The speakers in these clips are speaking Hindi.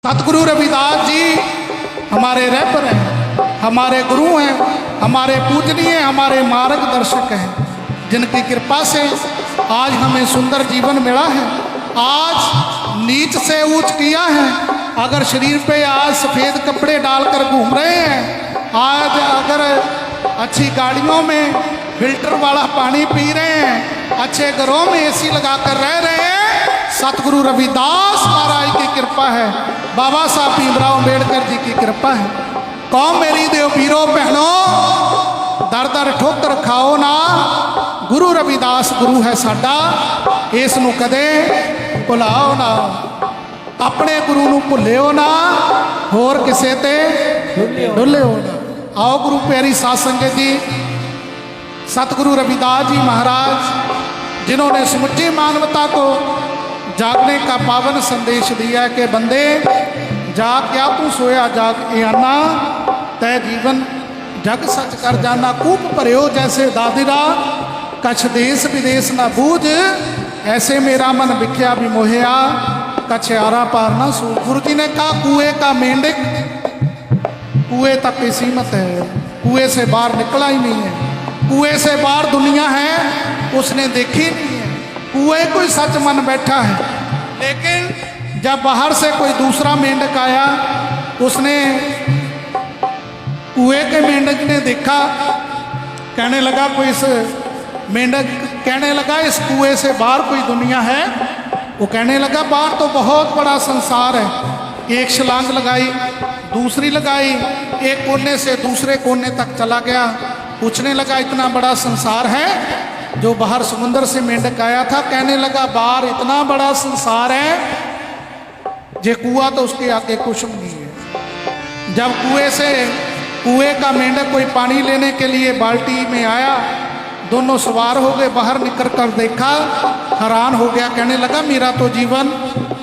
सतगुरु रविदास जी हमारे रहबर हैं, हमारे गुरु हैं, हमारे पूजनीय, हमारे मार्गदर्शक हैं, जिनकी कृपा से आज हमें सुंदर जीवन मिला है। आज नीच से ऊंच किया है। अगर शरीर पे आज सफ़ेद कपड़े डालकर घूम रहे हैं, आज अगर अच्छी गाड़ियों में फिल्टर वाला पानी पी रहे हैं, अच्छे घरों में एसी लगाकर रह रहे हैं, सतगुरु रविदास महाराज की कृपा है, बाबा साहब भीमराव अम्बेडकर जी की कृपा है। कौम मेरी देव वीरों बहनों, दर दर ठोकर खाओ ना, गुरु रविदास गुरु है साडा, इस नूं कदे भुलाओ ना। अपने गुरु नूं भुल्लिओ ना, होर किसे ते डुल्लिओ ना। आओ गुरु प्यारी साध संगत जी, सतगुरु रविदास जी महाराज जिन्होंने समुची मानवता को जागने का पावन संदेश दिया है कि बंदे जाग क्या तू सोया जाग आना, तय जीवन जग सच कर जाना। कूप भरियो जैसे दादिरा, कछ देश विदेश ना बूझ, ऐसे मेरा मन बिख्या भी मोहिया, कछ आरा पार ना सूझ। गुरु जी ने कहा कुएं का मेंढक कुएं तक ही सीमित है, कुएं से बाहर निकला ही नहीं है। कुएं से बाहर दुनिया है उसने देखी नहीं है। कुएं कोई सच मन बैठा है, लेकिन जब बाहर से कोई दूसरा मेंढक आया, उसने कुएं के मेंढक ने देखा, कहने लगा कोई इस मेंढक कहने लगा इस कुएं से बाहर कोई दुनिया है। वो कहने लगा बाहर तो बहुत बड़ा संसार है। एक छलांग लगाई, दूसरी लगाई, एक कोने से दूसरे कोने तक चला गया। पूछने लगा इतना बड़ा संसार है? जो बाहर समुद्र से मेंढक आया था कहने लगा बाहर इतना बड़ा संसार है, जे कुआं तो उसके आगे कुछ नहीं है। जब कुएं का मेंढक कोई पानी लेने के लिए बाल्टी में आया, दोनों सवार हो गए, बाहर निकल कर देखा, हैरान हो गया, कहने लगा मेरा तो जीवन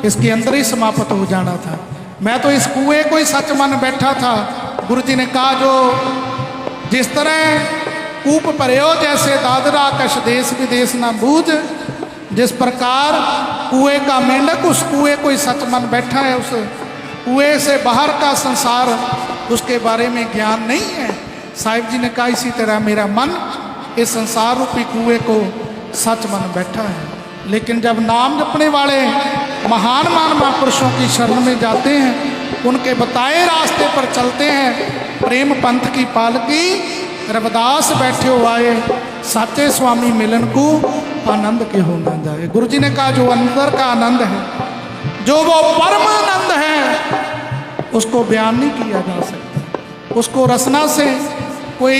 इसके अंदर ही समाप्त हो जाना था। मैं तो इस कुएं को ही सच मन बैठा था। गुरु जी ने कहा जो जिस तरह कूप भरियो जैसे दादरा, कछ देश विदेश ना बूझ, जिस प्रकार कुएं का मेंढक उस कुएं को ही सच मन बैठा है, उस कुएं से बाहर का संसार उसके बारे में ज्ञान नहीं है। साहिब जी ने कहा इसी तरह मेरा मन इस संसार रूपी कुएं को सच मन बैठा है। लेकिन जब नाम जपने वाले महान महापुरुषों की शरण में जाते हैं, उनके बताए रास्ते पर चलते हैं, प्रेम पंथ की पालकी रविदास बैठे हो आए, साचे स्वामी मिलन को आनंद के हो न जाए। गुरु जी ने कहा जो अंदर का आनंद है, जो वो परम आनंद है, उसको बयान नहीं किया जा सकता, उसको रसना से कोई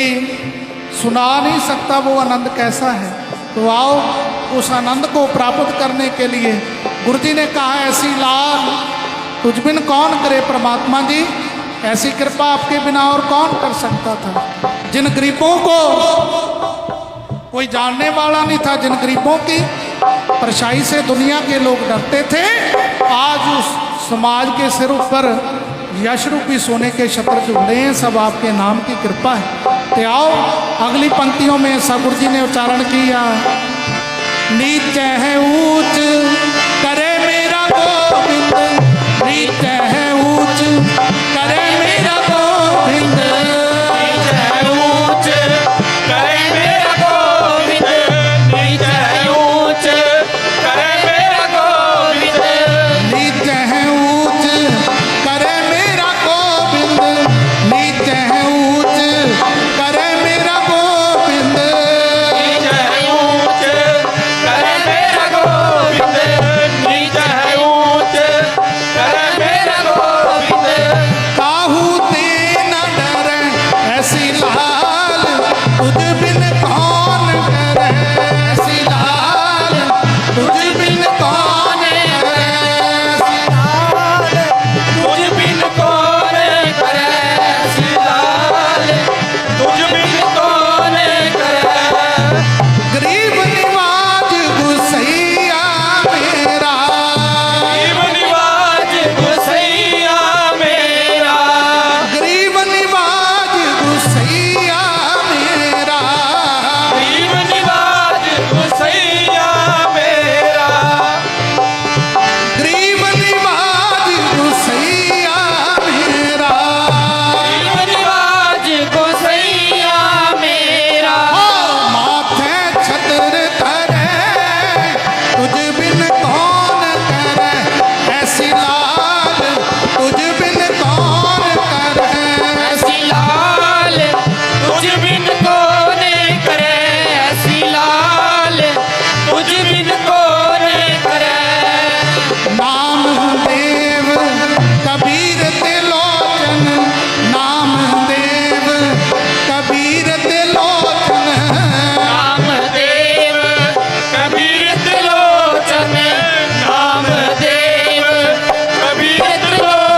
सुना नहीं सकता वो आनंद कैसा है। तो आओ उस आनंद को प्राप्त करने के लिए गुरु जी ने कहा ऐसी लाल तुझ बिन कौन करे परमात्मा जी, ऐसी कृपा आपके बिना और कौन कर सकता था। जिन गरीबों को कोई जानने वाला नहीं था, जिन गरीबों की परछाई से दुनिया के लोग डरते थे, आज उस समाज के सिर ऊपर यश रूपी सोने के छत्र झूले हैं, सब आपके नाम की कृपा है। तो आओ अगली पंक्तियों में सतगुरु जी ने उच्चारण किया, नीचे है ऊंच करे मेरा गोविंद, नीचे है ऊंच करे मेरा गोविंद, नीचे है ऊंच करे मेरा गोविंद, नीचे है ऊंच करे मेरा गोविंद, नीचे है ऊंच करे मेरा गोविंद, नीचे है ऊंच करे मेरा गोविंद, नीचे है ऊंच करे मेरा गोविंद,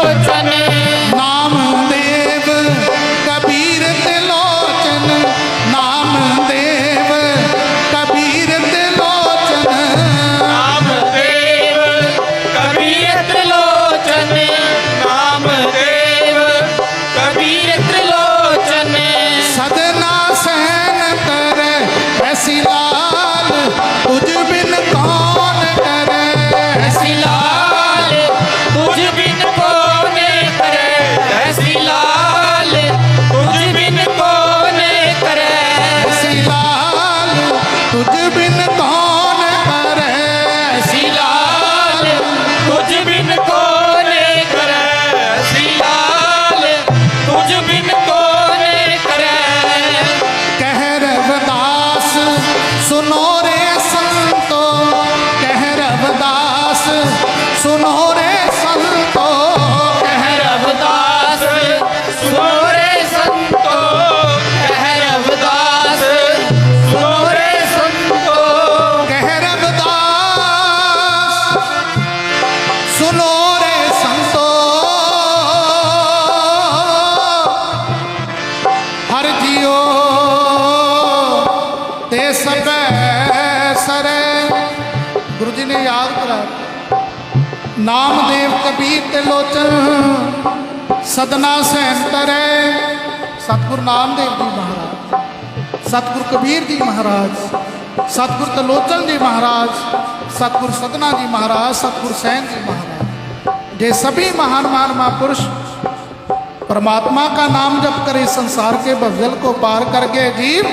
त्रिलोचन नामदेव कबीर त्रिलोचन नामदेव कबीर त्रिलोचन नामदेव कबीर त्रिलोचन नामदेव कबीर त्रिलोचन सदना सहन कर ऐसी लाल तुझ बिन कौन करे ऐसी लाल तुझ बिन कौन करे ऐसी लाल तुझ बिन कौन करे ऐसी लाल तुझ बिन कौन करे ऐसी लाल तुझ बिन कौन करे ऐसी लाल तुझ बिन कौन करे कह रविदास सुनो रे संतो कह रविदास सुनो रे संतो कह रविदास सुनो रे संतो कह रविदास सुनो रे संतो कह रविदास सुनो रे संतो हर जियो ते सब सरे गुरु जी ने याद करा नामदेव कबीर त्रिलोचन सदना सहन करे सतगुरु नामदेव जी महाराज सतगुरु कबीर जी महाराज सतगुरु त्रिलोचन जी महाराज सतगुरु सदना जी महाराज सतगुरु सैन जी महाराज ये सभी महान महान महापुरुष परमात्मा का नाम जप करे संसार के भवजल को पार कर गए जीव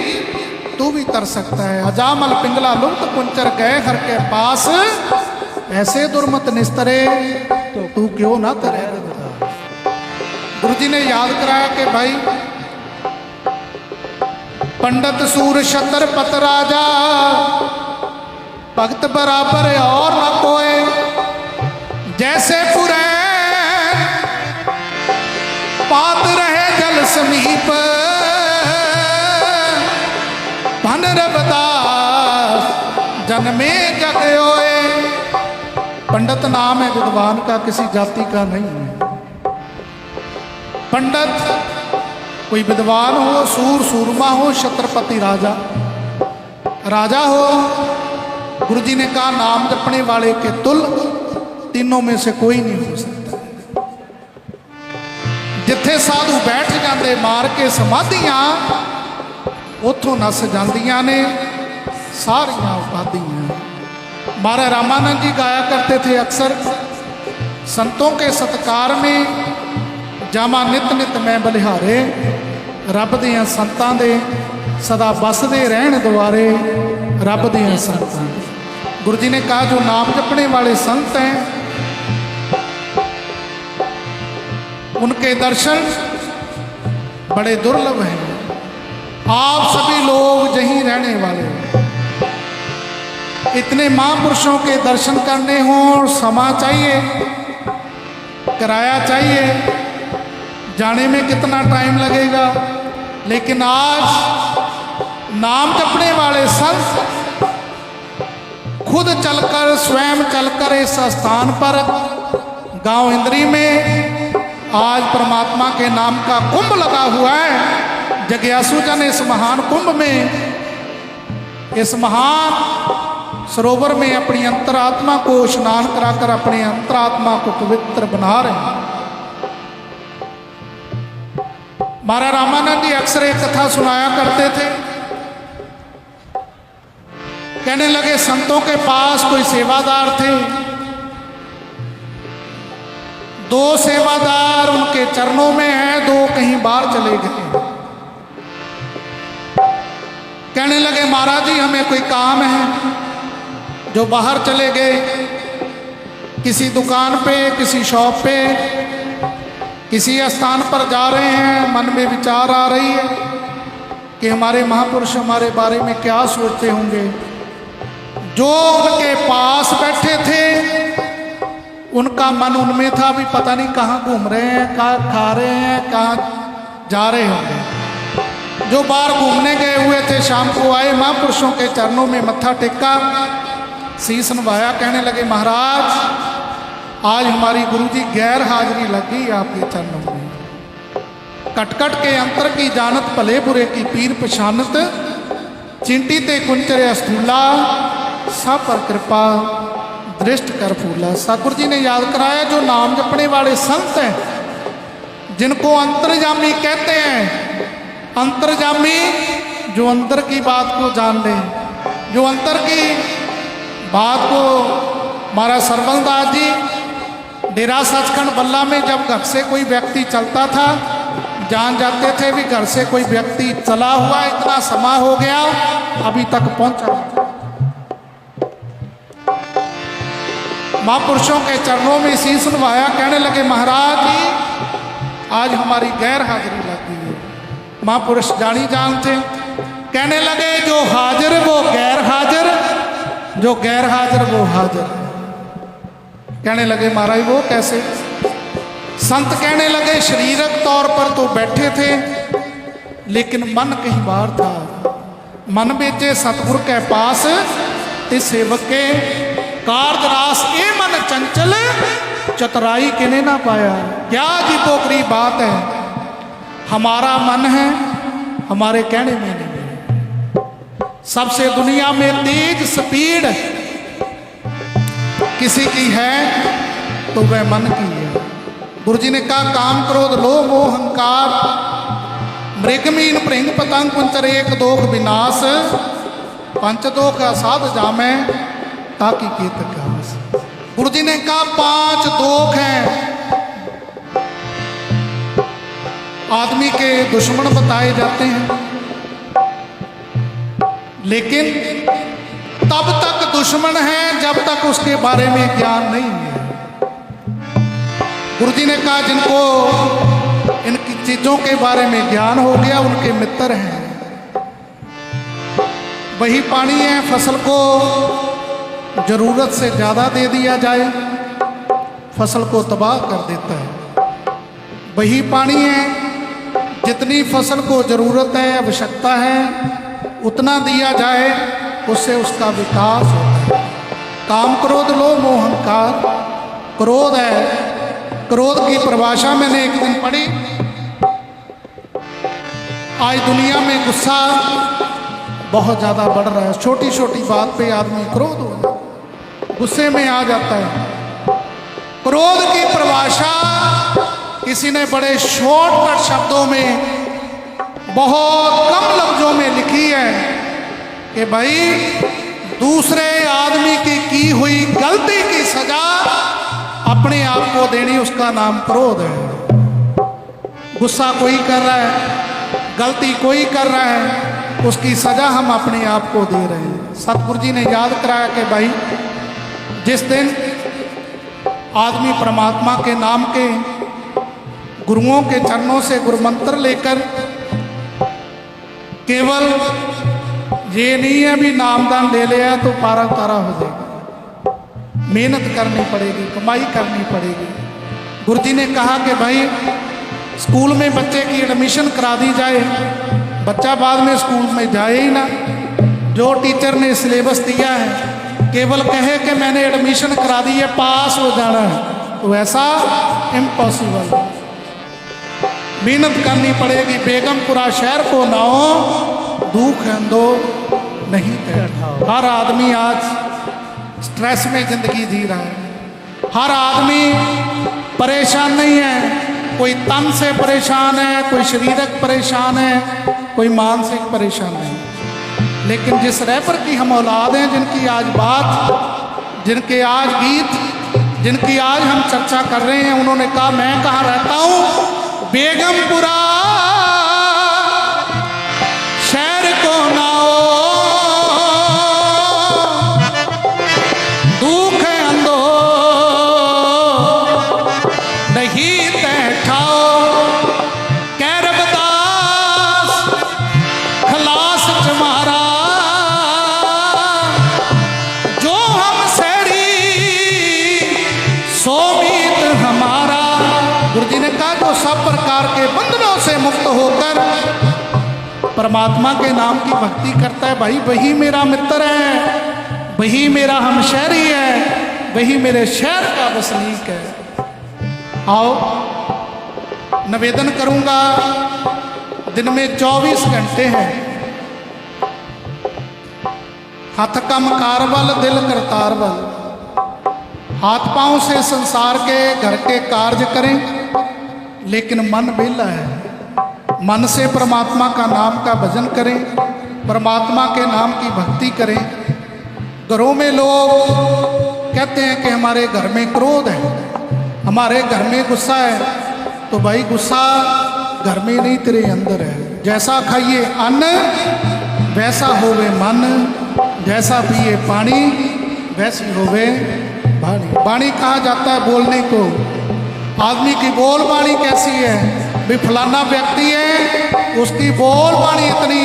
तू भी तर सकता है अजामल पिंगला लुप्त कुंचर गए हर के पास ऐसे दुर्मत निस्तरे तो तू क्यों ना तरे गुरु जी ने याद कराया कि भाई पंडित सूर शतर पत राजा भक्त बराबर और न कोई जैसे पुरे पात रहे जल समीप धन रविदास जन्मे जगयोए पंडित नाम है विद्वान का किसी जाति का नहीं है पंडित कोई विद्वान हो सूर सूरमा हो छत्रपति राजा राजा हो गुरु जी ने कहा नाम जपने वाले के तुल तीनों में से कोई नहीं हो सकता जिथे साधु बैठ जाते मार के समाधियां उथों नस जांदियां ने सारियां उपाधियां महाराज रामानंद जी गाया करते थे अक्सर संतों के सत्कार में जामा नित नित मैं बलिहारे रब दियां संतां दे सदा बसदे रहन द्वारे रब दियां संतां दे। गुरु जी ने कहा जो नाम जपने वाले संत हैं उनके दर्शन बड़े दुर्लभ हैं आप सभी लोग यहीं रहने वाले हैं इतने महापुरुषों के दर्शन करने हों समा चाहिए किराया चाहिए जाने में कितना टाइम लगेगा लेकिन आज नाम जपने वाले संत खुद चलकर स्वयं चलकर इस स्थान पर गांव इंद्री में आज परमात्मा के नाम का कुंभ लगा हुआ है जग्यासु जन इस महान कुंभ में इस महान सरोवर में अपनी अंतरात्मा को स्नान कराकर अपने अंतरात्मा को पवित्र बना रहे हैं। महाराज रामानंद जी अक्सर एक कथा सुनाया करते थे कहने लगे संतों के पास कोई सेवादार थे दो सेवादार उनके चरणों में हैं दो कहीं बाहर चले गए कहने लगे महाराज जी हमें कोई काम है जो बाहर चले गए किसी दुकान पे किसी शॉप पे किसी स्थान पर जा रहे हैं मन में विचार आ रही है कि हमारे महापुरुष हमारे बारे में क्या सोचते होंगे जो उनके पास बैठे थे उनका मन उनमें था भी पता नहीं कहाँ घूम रहे हैं कहाँ खा रहे हैं कहाँ जा रहे होंगे जो बाहर घूमने गए हुए थे शाम को आए महापुरुषों के चरणों में मत्था टेका शीश नवाया कहने लगे महाराज आज हमारी गुरु जी गैर हाजिरी लग गई आपके चरणों में। कट कट के अंतर की जानत, भले बुरे की पीर पछानत, चिंटी ते कुंचरे अस्थूला, सब पर कृपा दृष्ट कर फूला। सतगुरु जी ने याद कराया जो नाम जपने वाले संत हैं, जिनको अंतर्जामी कहते हैं। अंतर्जामी जो अंदर की बात को जान ले, जो अंदर की बात को। महाराज सरवण दास जी डेरा सचखंड बल्ला में जब घर से कोई व्यक्ति चलता था, जान जाते थे भी घर से कोई व्यक्ति चला हुआ, इतना समय हो गया अभी तक पहुंचा। महापुरुषों के चरणों में शीश नवाया, कहने लगे महाराज जी आज हमारी गैर हाजिरी लग गई है। महापुरुष जानी जानते, कहने लगे जो हाजिर वो गैर हाजिर, जो गैर हाजिर वो हाजिर। कहने लगे महाराज वो कैसे? संत कहने लगे शरीरक तौर पर तो बैठे थे, लेकिन मन कहीं बाहर था। मन बेचे सतगुर के पास, ते सेवक के कार्य रास ए मन चंचल, चतुराई किने ना पाया। क्या जी पोखरी बात है, हमारा मन है हमारे कहने में नहीं। सबसे दुनिया में तेज स्पीड किसी की है तो वह मन की है। गुरु जी ने कहा काम क्रोध लोभ मोह अहंकार, मृगमीन भृंग पतंग कुंचर एक दोख विनाश, पंच दोख असाध जामे ताकि केत घास। गुरु जी ने कहा 5 दोख हैं आदमी के दुश्मन बताए जाते हैं, लेकिन तब तक दुश्मन है जब तक उसके बारे में ज्ञान नहीं है। गुरु जी ने कहा जिनको इनकी चीजों के बारे में ज्ञान हो गया उनके मित्र हैं। वही पानी है, फसल को जरूरत से ज़्यादा दे दिया जाए फसल को तबाह कर देता है। वही पानी है, जितनी फसल को ज़रूरत है आवश्यकता है उतना दिया जाए उससे उसका विकास होता है। काम क्रोध लोभ मोह अहंकार, क्रोध है, क्रोध की परिभाषा मैंने एक दिन पढ़ी। आज दुनिया में गुस्सा बहुत ज़्यादा बढ़ रहा है, छोटी छोटी बात पे आदमी क्रोध हो जाता है, गुस्से में आ जाता है। क्रोध की परिभाषा किसी ने बड़े शॉर्टकट शब्दों में बहुत कम लफ्जों में लिखी है कि भाई दूसरे आदमी की हुई गलती की सजा अपने आप को देनी, उसका नाम क्रोध है। गुस्सा कोई कर रहा है, गलती कोई कर रहा है, उसकी सजा हम अपने आप को दे रहे हैं। सतगुरु जी ने याद कराया कि भाई जिस दिन आदमी परमात्मा के नाम के गुरुओं के चरणों से गुरु मंत्र लेकर, केवल ये नहीं है भी नामदान ले लिया तो पारा उतारा हो जाएगा, मेहनत करनी पड़ेगी, कमाई करनी पड़ेगी। गुरु जी ने कहा कि भाई स्कूल में बच्चे की एडमिशन करा दी जाए, बच्चा बाद में स्कूल में जाए ही ना। जो टीचर ने सिलेबस दिया है केवल कहे कि मैंने एडमिशन करा दी है, पास हो जाना है, तो ऐसा इम्पॉसिबल। मेहनत करनी पड़ेगी। बेगमपुरा शहर को नाओ दुख अंदो नहीं बैठा। हर आदमी आज स्ट्रेस में जिंदगी जी रहा है, हर आदमी परेशान नहीं है, कोई तन से परेशान है, कोई शारीरिक परेशान है, कोई मानसिक परेशान है। लेकिन जिस रैपर की हम औलाद हैं, जिनकी आज बात, जिनके आज गीत, जिनकी आज हम चर्चा कर रहे हैं, उन्होंने कहा मैं कहाँ रहता हूँ, बेगमपुरा शहर को नाओ दुख अंदो नहीं तैठाओ, कह रबदास खलास तुम्हारा जो हम सैरी सोमीत हमारा। गुरु जी ने कहा जो सब प्रकार के बंधनों से मुक्त होकर परमात्मा के नाम की भक्ति करता है, भाई वही मेरा मित्र है, वही मेरा हमशहरी है, वही मेरे शहर का वसनीक है। आओ निवेदन करूंगा, दिन में 24 घंटे हैं। हाथ कम कारबल दिल करतार बल, हाथ पांव से संसार के घर के कार्य करें, लेकिन मन बेला है। मन से परमात्मा का नाम का भजन करें, परमात्मा के नाम की भक्ति करें। घरों में लोग कहते हैं कि हमारे घर में क्रोध है, हमारे घर में गुस्सा है, तो भाई गुस्सा घर में नहीं तेरे अंदर है। जैसा खाइए अन्न वैसा होवे मन, जैसा पिए पानी वैसी होवे वाणी। वाणी कहा जाता है बोलने को। आदमी की बोल वाणी कैसी है, भी फलाना व्यक्ति है उसकी बोल वाणी इतनी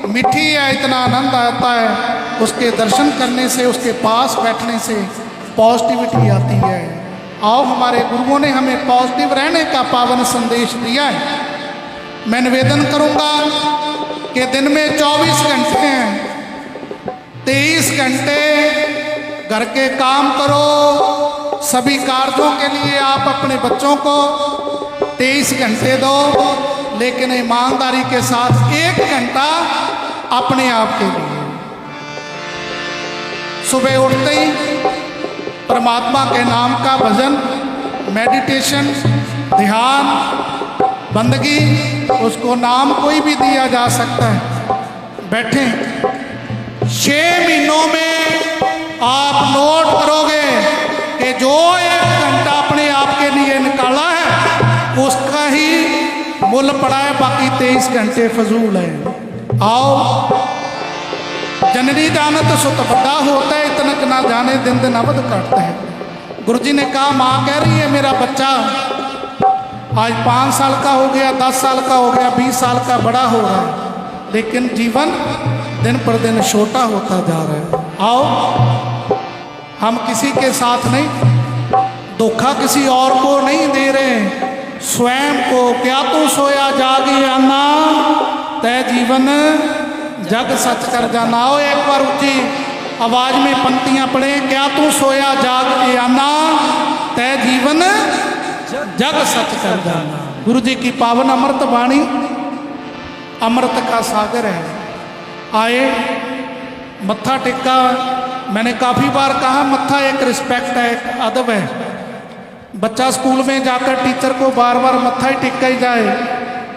मीठी है, इतना आनंद आता है, उसके दर्शन करने से, उसके पास बैठने से पॉजिटिविटी आती है। आओ हमारे गुरुओं ने हमें पॉजिटिव रहने का पावन संदेश दिया है। मैं निवेदन करूंगा कि दिन में 24 घंटे हैं, 23 घंटे घर के काम करो। सभी कार्यों के लिए आप अपने बच्चों को 23 घंटे दो, लेकिन ईमानदारी के साथ 1 घंटा अपने आप के लिए। सुबह उठते ही परमात्मा के नाम का भजन, मेडिटेशन, ध्यान, बंदगी, उसको नाम कोई भी दिया जा सकता है। बैठे 6 महीनों में आप नोट करोगे कि जो 1 घंटा अपने आप के लिए निकाला है उसका ही मूल्य पड़ा है, बाकी 23 घंटे फजूल है। आओ जननी जानत सुत बड़ा होता है, इतनक ना जाने दिन दिन अवध काटता है। गुरु जी ने कहा, माँ कह रही है मेरा बच्चा आज 5 साल का हो गया, 10 साल का हो गया, 20 साल का बड़ा हो रहा है, लेकिन जीवन दिन पर दिन छोटा होता जा रहा है। आओ हम किसी के साथ नहीं, धोखा किसी और को नहीं दे रहे, स्वयं को। क्या तू सोया जागी आना, तय जीवन जग सच कर जाना। आओ एक बार ऊंची आवाज में पंक्तियां पढ़े। क्या तू सोया जाग के आना, तय जीवन जग सच कर जाना। गुरु जी की पावन अमृत वाणी अमृत का सागर है। आए मत्था टेका। मैंने काफ़ी बार कहा मत्था एक रिस्पेक्ट है, एक अदब है। बच्चा स्कूल में जाकर टीचर को बार बार मत्था ही टेका ही जाए,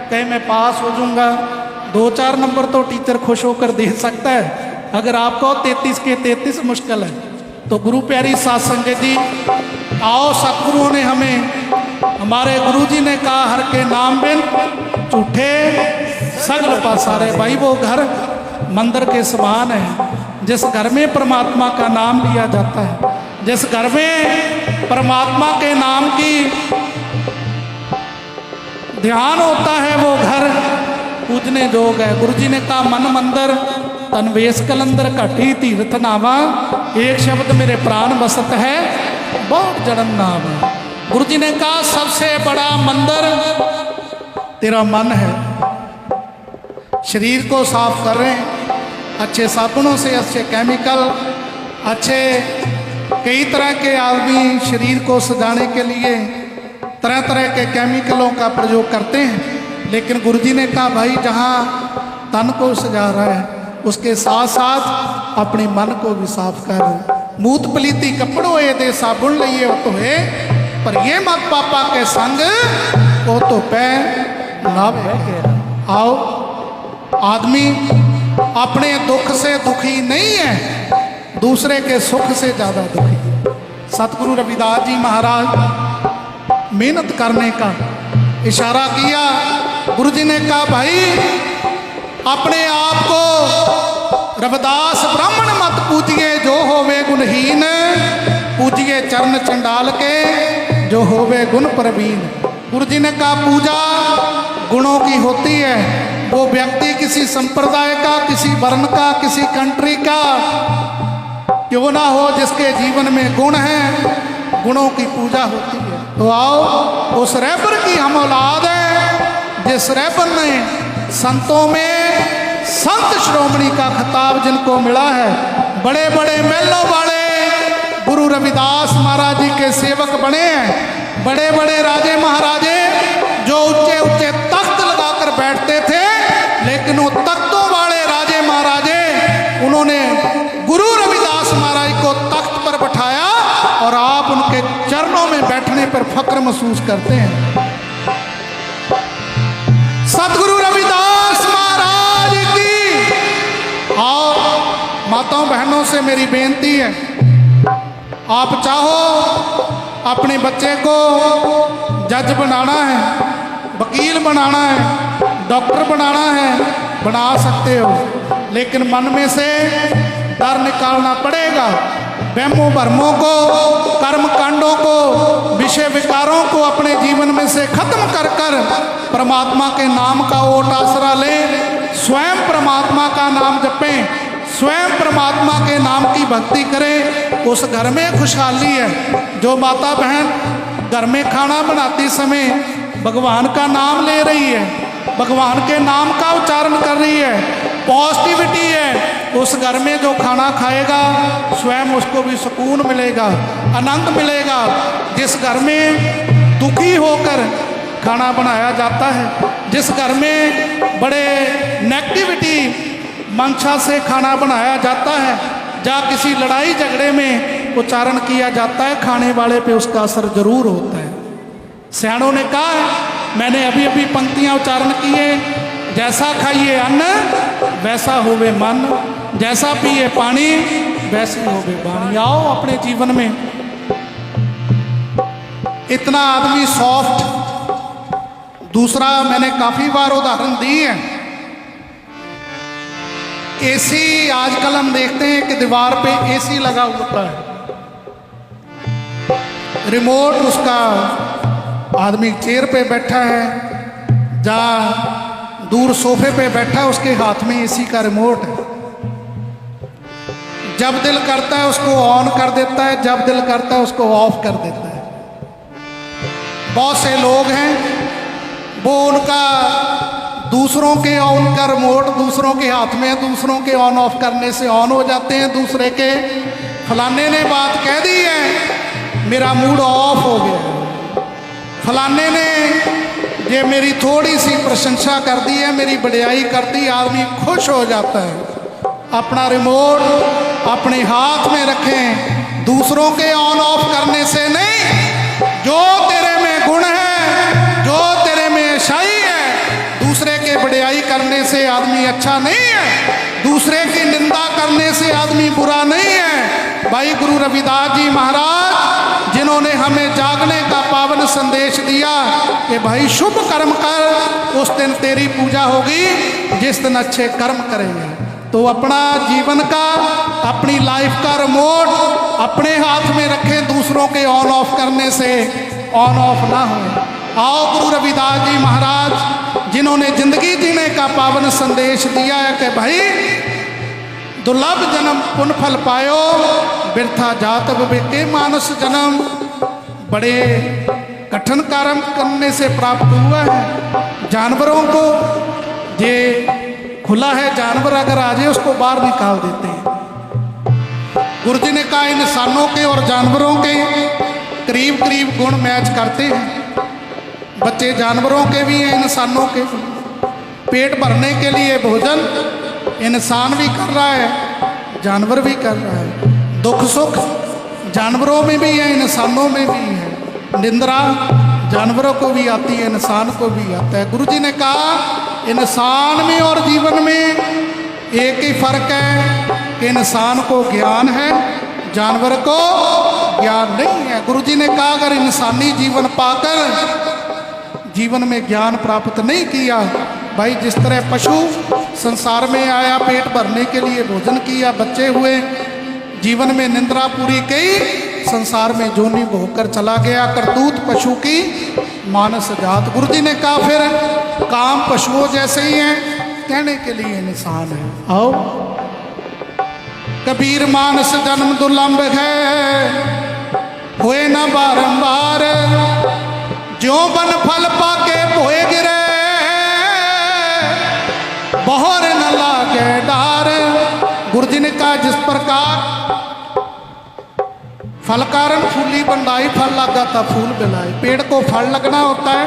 कहे मैं पास हो जाऊंगा, 2-4 नंबर तो टीचर खुश होकर दे सकता है। अगर आपको 33 के 33 मुश्किल है, तो गुरु प्यारी साध संगत जी आओ, सतगुरुओं ने हमें, हमारे गुरु जी ने कहा हर के नाम बिन झूठे सगल पसारे। भाई वो घर मंदिर के समान है। जिस घर में परमात्मा का नाम लिया जाता है, जिस घर में परमात्मा के नाम की ध्यान होता है, वो घर पूजने जोग है। गुरु जी ने कहा मन मंदिर तन वेश कलंदर घटी तीर्थ नावा, एक शब्द मेरे प्राण बसत है बहुत जन्म नाम। गुरु जी ने कहा सबसे बड़ा मंदिर तेरा मन है। शरीर को साफ कर रहे हैं अच्छे साबुनों से, अच्छे केमिकल, अच्छे कई तरह के आदमी शरीर को सजाने के लिए तरह तरह के केमिकलों का प्रयोग करते हैं। लेकिन गुरु जी ने कहा भाई जहाँ तन को सजा रहा है उसके साथ साथ अपने मन को भी साफ कर। मूत पलीती कपड़ों ये दे साबुन लिए वो तो है, पर ये मत पापा के संग वो तो पै लावे। आओ आदमी अपने दुख से दुखी नहीं है, दूसरे के सुख से ज़्यादा दुखी। सतगुरु रविदास जी महाराज मेहनत करने का इशारा किया। गुरु जी ने कहा भाई अपने आप को रविदास ब्राह्मण मत पूजिए, जो होवे गुणहीन पूजिए चरण चंडाल के, जो होवे गुण प्रवीण। गुरु जी ने कहा पूजा गुणों की होती है। वो व्यक्ति किसी संप्रदाय का, किसी वर्ण का, किसी कंट्री का क्यों ना हो, जिसके जीवन में गुण है, गुणों की पूजा होती है। तो आओ उस रहबर की हम औलाद है जिस रहबर ने संतों में संत श्रोमणी का खिताब जिनको मिला है, बड़े बड़े महलों वाले गुरु रविदास महाराज जी के सेवक बने हैं। बड़े बड़े राजे महाराजे जो ऊंचे ऊंचे तख्त लगाकर बैठते थे, लेकिन वो तख्तों वाले राजे महाराजे उन्होंने गुरु रविदास महाराज को तख्त पर बैठाया और आप उनके चरणों में बैठने पर फक्र महसूस करते हैं। सतगुरु रविदास महाराज की। और माताओं बहनों से मेरी बेनती है, आप चाहो अपने बच्चे को जज बनाना है, वकील बनाना है, डॉक्टर बनाना है, बना सकते हो, लेकिन मन में से डर निकालना पड़ेगा। वहमों भरमों को, कर्म कांडों को, विषय विकारों को अपने जीवन में से खत्म कर कर परमात्मा के नाम का ओट आसरा लें। स्वयं परमात्मा का नाम जपें, स्वयं परमात्मा के नाम की भक्ति करें। उस घर में खुशहाली है। जो माता बहन घर में खाना बनाते समय भगवान का नाम ले रही है, भगवान के नाम का उच्चारण कर रही है, पॉजिटिविटी है, उस घर में जो खाना खाएगा स्वयं उसको भी सुकून मिलेगा, आनंद मिलेगा। जिस घर में दुखी होकर खाना बनाया जाता है, जिस घर में बड़े नेगेटिविटी मंशा से खाना बनाया जाता है, जहाँ किसी लड़ाई झगड़े में उच्चारण किया जाता है, खाने वाले पे उसका असर जरूर होता है। सियाणों ने कहा है, मैंने अभी अभी पंक्तियाँ उच्चारण किए, जैसा खाइए अन्न वैसा होवे मन, जैसा पिए पानी वैसी होवे वाणी। आओ अपने जीवन में इतना आदमी सॉफ्ट। दूसरा मैंने काफी बार उदाहरण दी है, एसी आजकल हम देखते हैं कि दीवार पे एसी लगा होता है, रिमोट उसका आदमी चेयर पे बैठा है, जहाँ दूर सोफे पे बैठा है उसके हाथ में एसी का रिमोट है। जब दिल करता है उसको ऑन कर देता है, जब दिल करता है उसको ऑफ कर देता है। बहुत से लोग हैं वो उनका दूसरों के ऑन का रिमोट दूसरों के हाथ में, दूसरों के ऑन ऑफ करने से ऑन हो जाते हैं। दूसरे के फलाने ने बात कह दी है, मेरा मूड ऑफ हो गया। फलाने ने ये मेरी थोड़ी सी प्रशंसा कर दी है, मेरी बड़ाई कर दी, आदमी खुश हो जाता है। अपना रिमोट अपने हाथ में रखें, दूसरों के ऑन ऑफ करने से नहीं। जो तेरे में गुण है, जो तेरे में अच्छाई है, दूसरे के बड़ाई करने से आदमी अच्छा नहीं है, दूसरे की निंदा करने से आदमी बुरा नहीं है। भाई गुरु रविदास जी महाराज जिन्होंने हमें जागने का पावन संदेश दिया कि भाई शुभ कर्म कर, उस दिन तेरी पूजा होगी जिस दिन अच्छे कर्म करेंगे। तो अपना जीवन का, अपनी लाइफ का रिमोट अपने हाथ में रखें, दूसरों के ऑन ऑफ करने से ऑन ऑफ ना हो। आओ गुरु रविदास जी महाराज जिन्होंने जिंदगी जीने का पावन संदेश दिया है कि भाई दुर्लभ जन्म पुण्य फल पायो, बिरथा जात विवेके मानस जन्म। बड़े कठिन कर्म करने से प्राप्त हुआ है। जानवरों को ये खुला है, जानवर अगर आ जाए उसको बाहर निकाल देते हैं। गुरु जी ने कहा इंसानों के और जानवरों के करीब करीब गुण मैच करते हैं। बच्चे जानवरों के भी हैं, इंसानों के। पेट भरने के लिए भोजन इंसान भी कर रहा है, जानवर भी कर रहा है। दुख सुख जानवरों में भी है, इंसानों में भी है। निंद्रा जानवरों को भी आती है, इंसान को भी आता है। गुरु जी ने कहा इंसान में और जीवन में एक ही फर्क है कि इंसान को ज्ञान है, जानवर को ज्ञान नहीं है। गुरु जी ने कहा अगर इंसानी जीवन पाकर जीवन में ज्ञान प्राप्त नहीं किया, भाई जिस तरह पशु संसार में आया पेट भरने के लिए भोजन किया, बच्चे हुए, जीवन में निंद्रा पूरी की, संसार में जोनी भोगकर चला गया, करतूत पशु की मानस जात। गुरु जी ने कहा फिर काम पशुओं जैसे ही हैं, कहने के लिए इंसान है। आओ कबीर मानस जन्म दुर्लभ है, हुए न बारंबार, ज्यों बन फल पाके भोए गिरे, बहोर न लागे डार। गुरु जी ने कहा जिस प्रकार फल कारण फूली बंडाई, फल लग जाता फूल बिलाई। पेड़ को फल लगना होता है,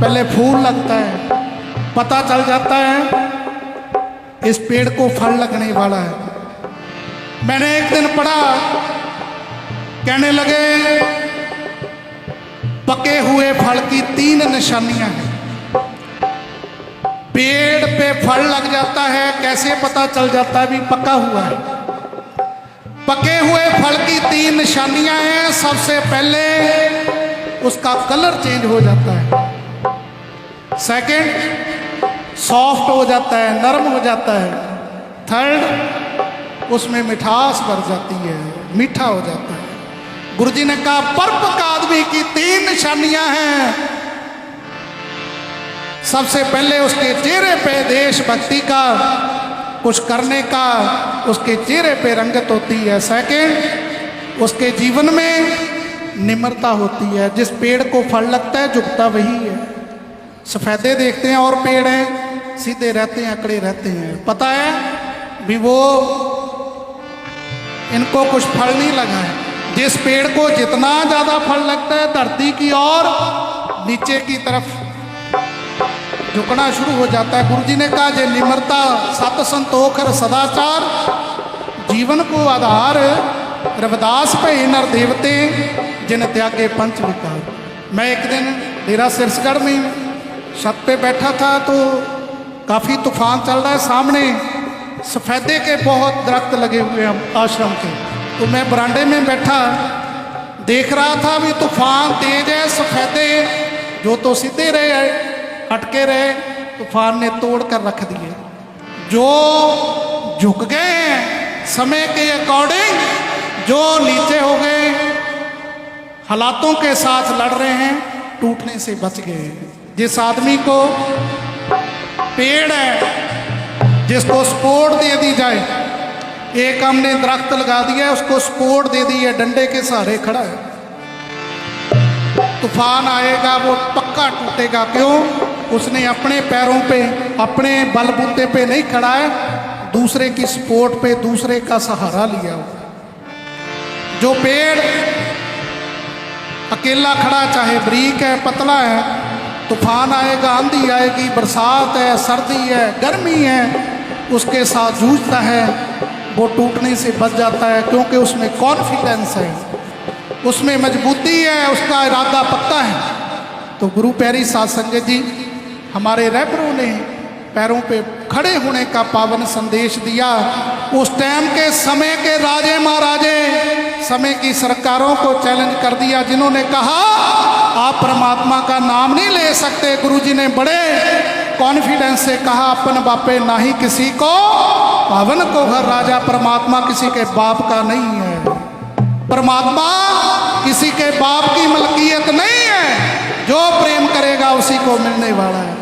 पहले फूल लगता है, पता चल जाता है इस पेड़ को फल लगने वाला है। मैंने एक दिन पढ़ा, कहने लगे पके हुए फल की 3 निशानियां हैं। पेड़ पे फल लग जाता है, कैसे पता चल जाता है भी पका हुआ है? पके हुए फल की 3 निशानियां हैं। सबसे पहले उसका कलर चेंज हो जाता है, सेकंड सॉफ्ट हो जाता है, नरम हो जाता है, थर्ड उसमें मिठास भर जाती है, मीठा हो जाता है। गुरुजी ने कहा परपक आदमी की 3 निशानियां हैं। सबसे पहले उसके चेहरे पे देशभक्ति का, कुछ करने का उसके चेहरे पे रंगत होती है। सेकंड उसके जीवन में निम्रता होती है। जिस पेड़ को फल लगता है झुकता वही है। सफेदे देखते हैं और पेड़ हैं सीधे रहते हैं, अकड़े रहते हैं, पता है भी वो इनको कुछ फल नहीं लगा है। जिस पेड़ को जितना ज्यादा फल लगता है धरती की ओर नीचे की तरफ झुकना शुरू हो जाता है। गुरुजी ने कहा जे निम्रता सत संतोख सदाचार जीवन को आधार, रविदास पे नर देवते जिन त्यागे पंच विकार। मैं एक दिन डेरा सिरसगढ़ में छत पे बैठा था तो काफ़ी तूफान चल रहा है, सामने सफ़ेदे के बहुत दरख्त लगे हुए हैं आश्रम के। तो मैं बरांडे में बैठा देख रहा था भी तूफान तेज है, सफ़ेदे जो तो सीधे रहे अटके रहे तूफान ने तोड़ कर रख दिए। जो झुक गए हैं समय के अकॉर्डिंग, जो नीचे हो गए हालातों के साथ लड़ रहे हैं, टूटने से बच गए। जिस आदमी को पेड़ है जिसको सपोर्ट दे दी जाए, एक हमने दरख्त लगा दिया है उसको सपोर्ट दे दी है, डंडे के सहारे खड़ा है, तूफान आएगा वो पक्का टूटेगा। क्यों? उसने अपने पैरों पे अपने बलबूते पे नहीं खड़ा है, दूसरे की सपोर्ट पे दूसरे का सहारा लिया। जो पेड़ अकेला खड़ा चाहे बारीक है पतला है, तूफान आएगा, आंधी आएगी, बरसात है, सर्दी है, गर्मी है, उसके साथ जूझता है, वो टूटने से बच जाता है। क्योंकि उसमें कॉन्फिडेंस है, उसमें मजबूती है, उसका इरादा पक्का है। तो गुरु प्यारी साध संगत जी हमारे रहबरों ने पैरों पे खड़े होने का पावन संदेश दिया। उस टाइम के समय के राजे महाराजे समय की सरकारों को चैलेंज कर दिया, जिन्होंने कहा आप परमात्मा का नाम नहीं ले सकते। गुरुजी ने बड़े कॉन्फिडेंस से कहा अपन बापे ना ही किसी को पावन को घर राजा, परमात्मा किसी के बाप का नहीं है, परमात्मा किसी के बाप की मलकियत नहीं है, जो प्रेम करेगा उसी को मिलने वाला है।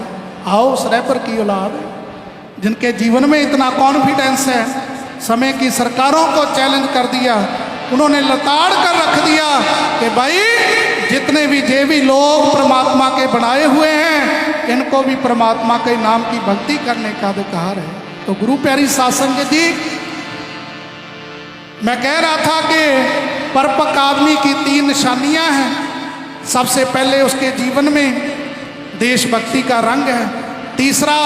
आओ उस रहबर की औलाद जिनके जीवन में इतना कॉन्फिडेंस है, समय की सरकारों को चैलेंज कर दिया, उन्होंने लताड़ कर रख दिया कि भाई जितने भी जे भी लोग परमात्मा के बनाए हुए हैं इनको भी परमात्मा के नाम की भक्ति करने का अधिकार है। तो गुरु प्यारी साध संगत जी मैं कह रहा था कि परपक आदमी की 3 निशानियां हैं। सबसे पहले उसके जीवन में देशभक्ति का रंग है, तीसरा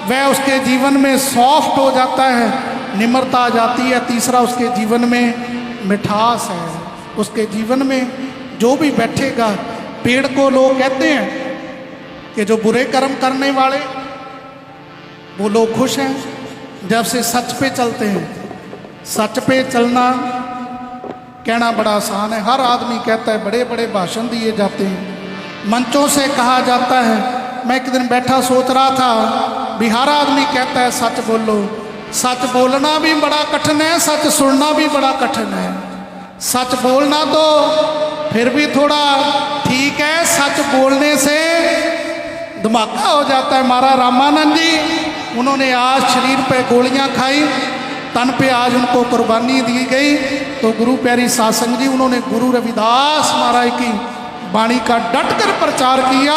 वह उसके जीवन में सॉफ्ट हो जाता है, निम्रता आ जाती है, तीसरा उसके जीवन में मिठास है। उसके जीवन में जो भी बैठेगा, पेड़ को लोग कहते हैं कि जो बुरे कर्म करने वाले वो लोग खुश हैं जब से सच पे चलते हैं। सच पे चलना कहना बड़ा आसान है, हर आदमी कहता है, बड़े बड़े भाषण दिए जाते हैं, मंचों से कहा जाता है। मैं एक दिन बैठा सोच रहा था भी हर आदमी कहता है सच बोलो, सच बोलना भी बड़ा कठिन है, सच सुनना भी बड़ा कठिन है। सच बोलना तो फिर भी थोड़ा ठीक है, सच बोलने से धमाका हो जाता है। महाराज रामानंद जी उन्होंने आज शरीर पे गोलियां खाई, तन पे आज उनको कुर्बानी दी गई। तो गुरु प्यारी साध संगत जी उन्होंने गुरु रविदास महाराज की वाणी का डट कर प्रचार किया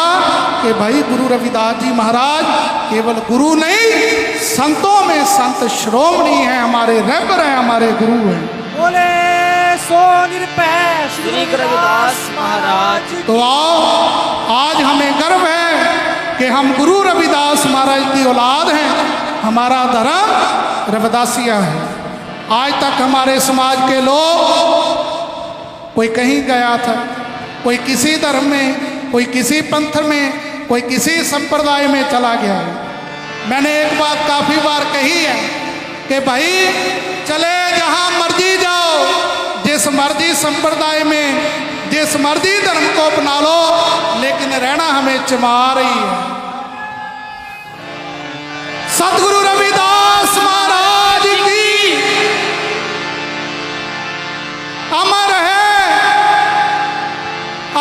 कि भाई गुरु रविदास जी महाराज केवल गुरु नहीं, संतों में संत श्रोमणी हैं, हमारे रहबर हैं, हमारे गुरु हैं। बोले सो निरपै श्री गुरु रविदास महाराज। तो आओ, आज हमें गर्व है कि हम गुरु रविदास महाराज की औलाद हैं। हमारा धर्म रविदासिया है। आज तक हमारे समाज के लोग, कोई कहीं गया था, कोई किसी धर्म में, कोई किसी पंथ में, कोई किसी संप्रदाय में चला गया है। मैंने एक बात काफ़ी बार कही है कि भाई चले जहाँ मर्जी जाओ, जिस मर्जी संप्रदाय में, जिस मर्जी धर्म को अपना लो, लेकिन रहना हमें चमार ही है। सतगुरु रविदास महाराज की अमर है,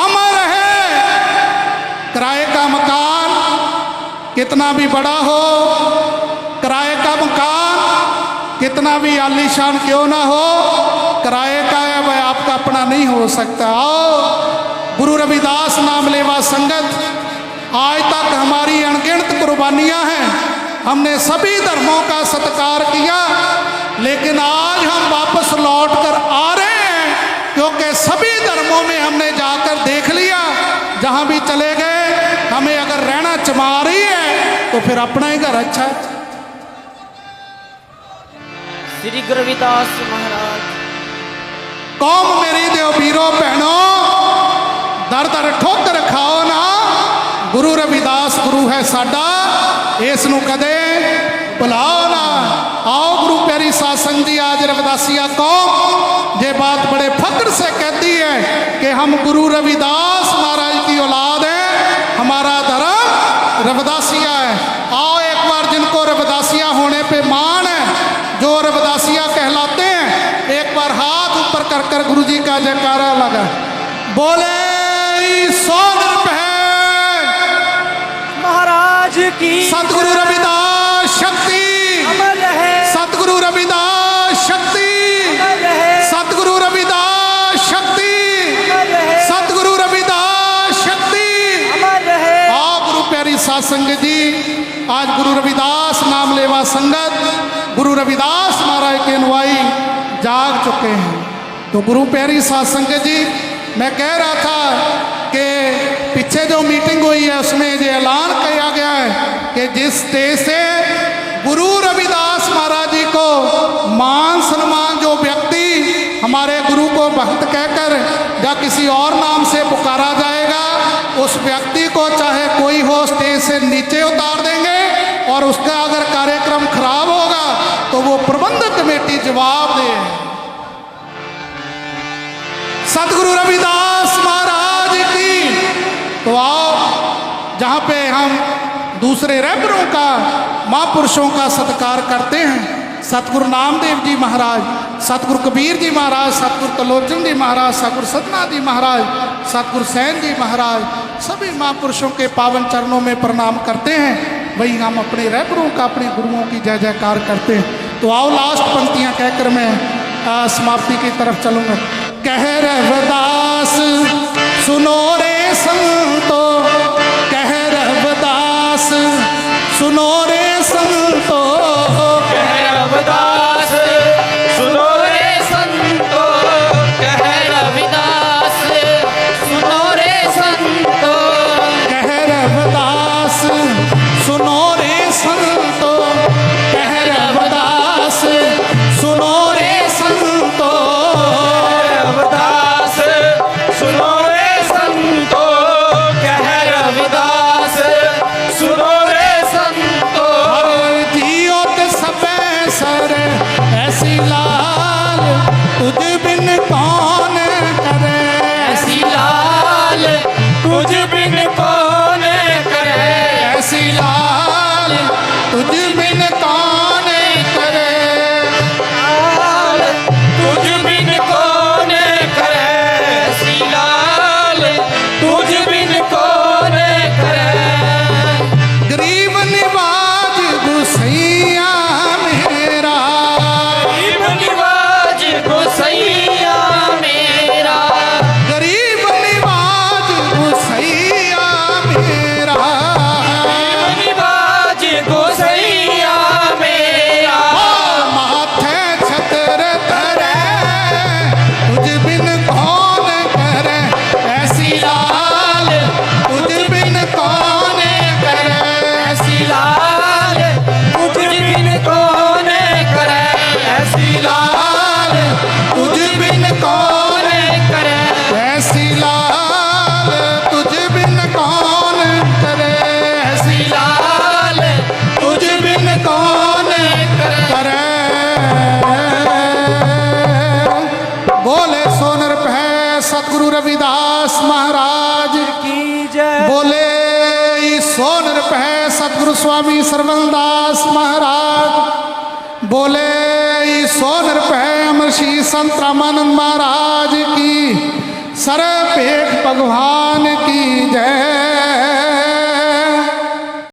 अमर है। किराए का मकान कितना भी बड़ा हो, किराए का मकान कितना भी आलीशान क्यों ना हो, किराए का है वह आपका अपना नहीं हो सकता। आओ, गुरु रविदास नाम लेवा संगत, आज तक हमारी अनगिनत कुर्बानियां हैं। हमने सभी धर्मों का सत्कार किया, लेकिन आज हम वापस लौट कर आ रहे हैं, क्योंकि सभी धर्मों में हमने जाकर देख लिया, जहां भी चले गए हमें अगर रहना चमार ही है तो फिर अपना ही घर अच्छा है। श्री गुरु रविदास महाराज। कौम मेरी देव वीरों बहनों, दर दर ठोकर खाओ ना, गुरु रविदास गुरु है साडा, इस नूं कदे भुलाओ ना। आओ गुरु प्यारी साध संगत जी, आज रविदासिया कौम ये बात बड़े फख्र से कहती है कि हम गुरु रविदास महाराज की औलाद हैं, हमारा धर्म रविदासिया है। आओ एक बार जिनको रविदासिया होने पे मान है, जो रविदासिया कहलाते हैं, एक बार हाथ ऊपर कर कर गुरु जी का जयकारा लगा, बोले सो महाराज की सतगुरु रविदास शक्ति, अमर रहे सतगुरु रविदास शक्ति, अमर रहे सतगुरु रविदास शक्ति, अमर रहे सतगुरु रविदास शक्ति, अमर रहे। आओ गुरु प्यारी साध संगत जी, आज गुरु रविदास नाम लेवा संगत, गुरु रविदास महाराज के अनुयायी जाग चुके हैं। तो गुरु प्यारी साध संगत जी, मैं कह रहा था कि पीछे जो मीटिंग हुई है उसमें ये ऐलान किया गया है कि जिस देश से गुरु रविदास महाराज जी को मान सम्मान, जो व्यक्ति हमारे गुरु को भक्त कहकर या किसी और नाम से पुकारा जाएगा, उस व्यक्ति को चाहे कोई हो स्टेज से नीचे उतार देंगे, और उसका अगर कार्यक्रम खराब होगा तो वो प्रबंधक कमेटी जवाब दे। सतगुरु रविदास महाराज की। तो आओ, जहाँ पे हम दूसरे रहबरों का, महापुरुषों का सत्कार करते हैं, सतगुरु नामदेव जी महाराज, सतगुरु कबीर जी महाराज, सतगुरु तलोचन जी महाराज, सतगुरु सतनाथ जी महाराज, सतगुरु सैन जी महाराज, सभी महापुरुषों के पावन चरणों में प्रणाम करते हैं। वही हम अपने रहबरों का, अपने गुरुओं की जय जयकार करते हैं। तो आओ, लास्ट पंक्तियाँ कहकर मैं समाप्ति की तरफ चलूँगा। कह रविदास सुनो रे संतो, कह रविदास सुनो रे संतो, कह रविदास सुनो रे संतो, कह रविदास सुनो रे संतो, कह रविदास सुनो रे संतो, कह रविदास सुनो रे संतो, रविदास सुनो रे संतो, कह बोले सो निरभय सतगुरु स्वामी सरवणदास महाराज। बोले सो निरभय अमर श्री संत रामानंद महाराज की। सर्वपेख भगवान की जय।